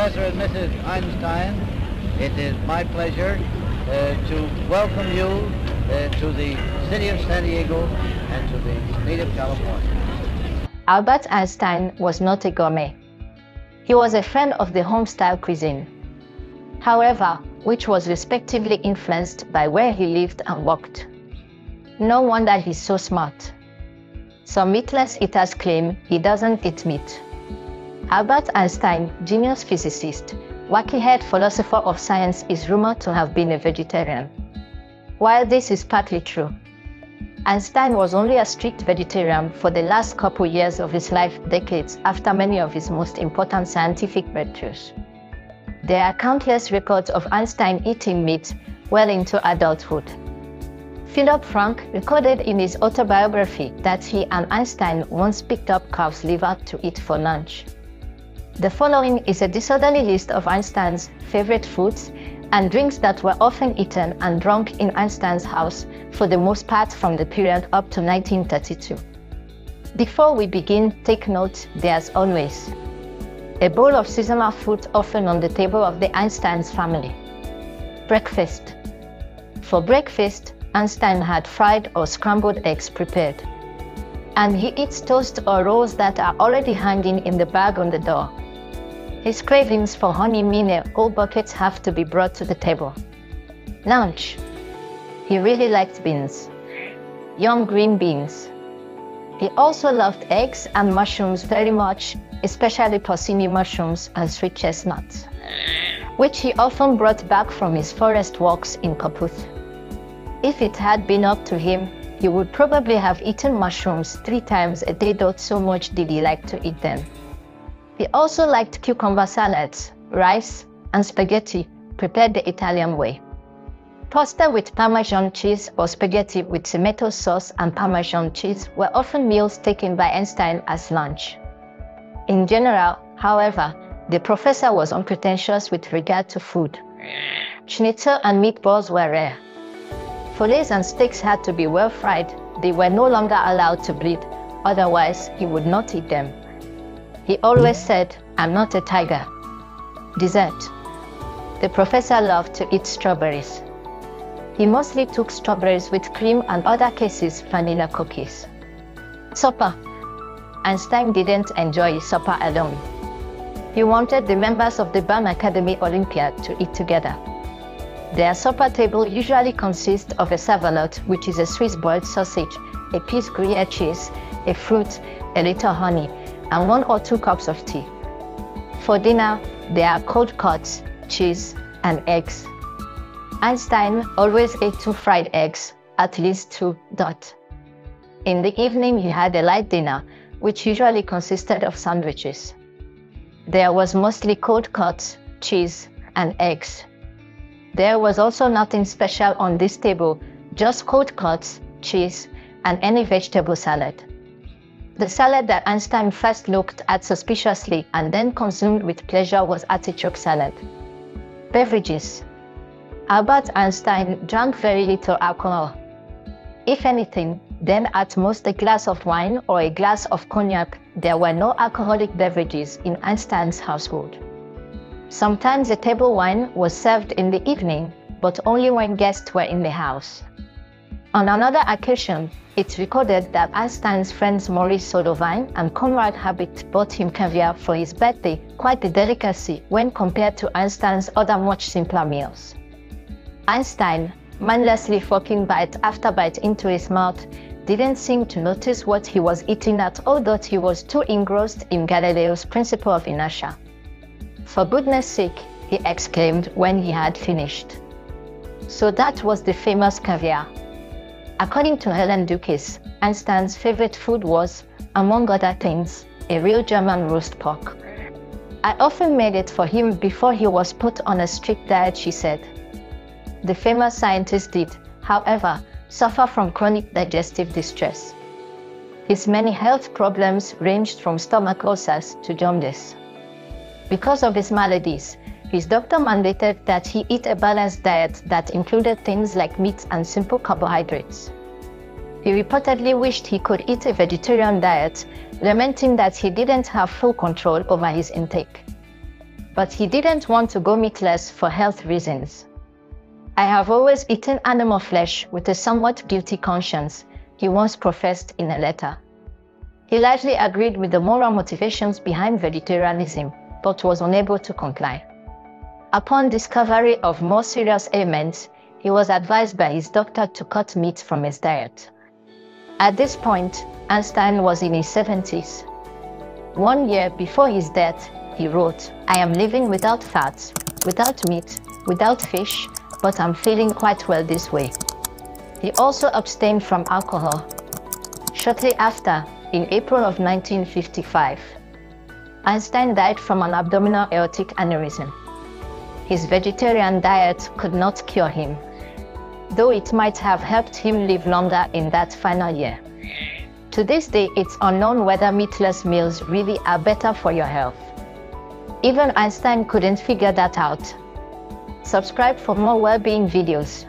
Professor and Mrs. Einstein, it is my pleasure to welcome you to the city of San Diego and to the state of California. Albert Einstein was not a gourmet. He was a friend of the home-style cuisine, however, which was respectively influenced by where he lived and worked. No wonder he's so smart. Some meatless eaters claim he doesn't eat meat. Albert Einstein, genius physicist, wacky-head philosopher of science, is rumored to have been a vegetarian. While this is partly true, Einstein was only a strict vegetarian for the last couple years of his life, decades after many of his most important scientific breakthroughs. There are countless records of Einstein eating meat well into adulthood. Philip Frank recorded in his autobiography that he and Einstein once picked up cow's liver to eat for lunch. The following is a disorderly list of Einstein's favorite foods and drinks that were often eaten and drunk in Einstein's house for the most part from the period up to 1932. Before we begin, take note, there's always a bowl of seasonal fruit often on the table of the Einstein's family. Breakfast. For breakfast, Einstein had fried or scrambled eggs prepared, and he eats toast or rolls that are already hanging in the bag on the door. His cravings for honey mean old buckets have to be brought to the table. Lunch. He really liked beans. Young green beans. He also loved eggs and mushrooms very much, especially porcini mushrooms and sweet chestnuts, which he often brought back from his forest walks in Kaput. If it had been up to him, he would probably have eaten mushrooms 3 times a day, though so much did he like to eat them. He also liked cucumber salads, rice, and spaghetti prepared the Italian way. Pasta with Parmesan cheese or spaghetti with tomato sauce and Parmesan cheese were often meals taken by Einstein as lunch. In general, however, the professor was unpretentious with regard to food. Schnitzel and meatballs were rare. Fillets and steaks had to be well fried. They were no longer allowed to bleed, otherwise he would not eat them. He always said, "I'm not a tiger." Dessert. The professor loved to eat strawberries. He mostly took strawberries with cream and other cases vanilla cookies. Supper. Einstein didn't enjoy supper alone. He wanted the members of the Bam Academy Olympiad to eat together. Their supper table usually consists of a savelotte, which is a Swiss boiled sausage, a piece Gruyere cheese, a fruit, a little honey, and 1 or 2 cups of tea. For dinner, there are cold cuts, cheese, and eggs. Einstein always ate 2 fried eggs, at least 2. In the evening, he had a light dinner, which usually consisted of sandwiches. There was mostly cold cuts, cheese, and eggs. There was also nothing special on this table, just cold cuts, cheese, and any vegetable salad. The salad that Einstein first looked at suspiciously and then consumed with pleasure was artichoke salad. Beverages. Albert Einstein drank very little alcohol. If anything, then at most a glass of wine or a glass of cognac. There were no alcoholic beverages in Einstein's household. Sometimes a table wine was served in the evening, but only when guests were in the house. On another occasion, it's recorded that Einstein's friends Maurice Sodovine and Conrad Habit bought him caviar for his birthday, quite a delicacy when compared to Einstein's other much simpler meals. Einstein, mindlessly forking bite after bite into his mouth, didn't seem to notice what he was eating at all, though he was too engrossed in Galileo's principle of inertia. "For goodness sake," he exclaimed when he had finished. So that was the famous caviar. According to Helen Dukes, Einstein's favorite food was, among other things, a real German roast pork. "I often made it for him before he was put on a strict diet," she said. The famous scientist did, however, suffer from chronic digestive distress. His many health problems ranged from stomach ulcers to jaundice. Because of his maladies, his doctor mandated that he eat a balanced diet that included things like meat and simple carbohydrates. He reportedly wished he could eat a vegetarian diet, lamenting that he didn't have full control over his intake. but he didn't want to go meatless for health reasons. "I have always eaten animal flesh with a somewhat guilty conscience," he once professed in a letter. He largely agreed with the moral motivations behind vegetarianism, but was unable to comply. Upon discovery of more serious ailments, he was advised by his doctor to cut meat from his diet. At this point, Einstein was in his 70s. 1 year before his death, he wrote, "I am living without fat, without meat, without fish, but I'm feeling quite well this way." He also abstained from alcohol. Shortly after, in April of 1955, Einstein died from an abdominal aortic aneurysm. His vegetarian diet could not cure him, though it might have helped him live longer in that final year. To this day, it's unknown whether meatless meals really are better for your health. Even Einstein couldn't figure that out. Subscribe for more well-being videos.